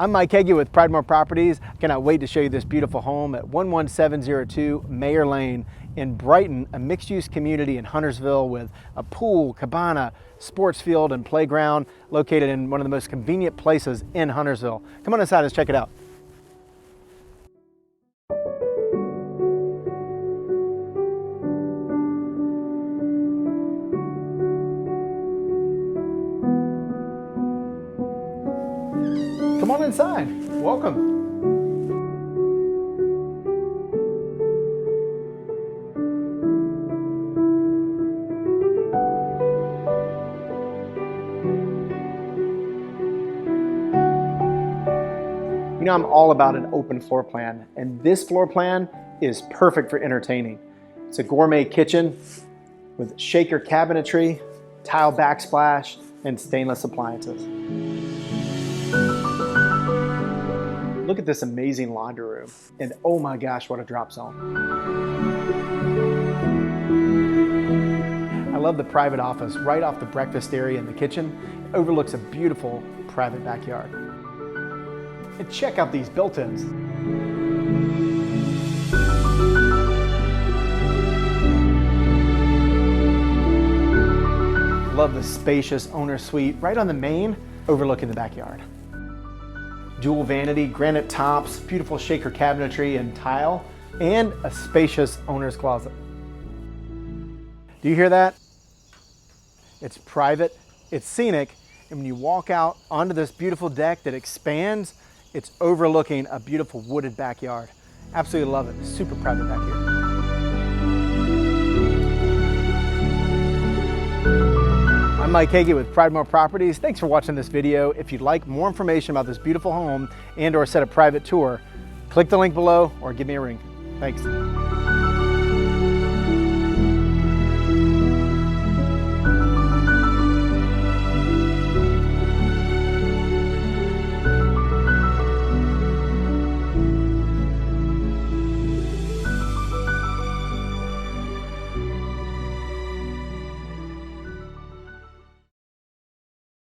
I'm Mike Hege with Pridemore Properties. I cannot wait to show you this beautiful home at 11702 Maher Ln in Brighton, a mixed-use community in Huntersville with a pool, cabana, sports field, and playground located in one of the most convenient places in Huntersville. Come on inside, let's check it out. Come on inside. Welcome. You know, I'm all about an open floor plan, and this floor plan is perfect for entertaining. It's a gourmet kitchen with shaker cabinetry, tile backsplash, and stainless appliances. Look at this amazing laundry room, and oh my gosh, what a drop zone. I love the private office right off the breakfast area in the kitchen. It overlooks a beautiful private backyard. And check out these built-ins. Love the spacious owner suite right on the main, overlooking the backyard. Dual vanity, granite tops, beautiful shaker cabinetry and tile, and a spacious owner's closet. Do you hear that? It's private, it's scenic, and when you walk out onto this beautiful deck that expands, it's overlooking a beautiful wooded backyard. Absolutely love it. Super private back here. I'm Mike Hege with Pridemore Properties. Thanks for watching this video. If you'd like more information about this beautiful home and/or set a private tour, click the link below or give me a ring. Thanks.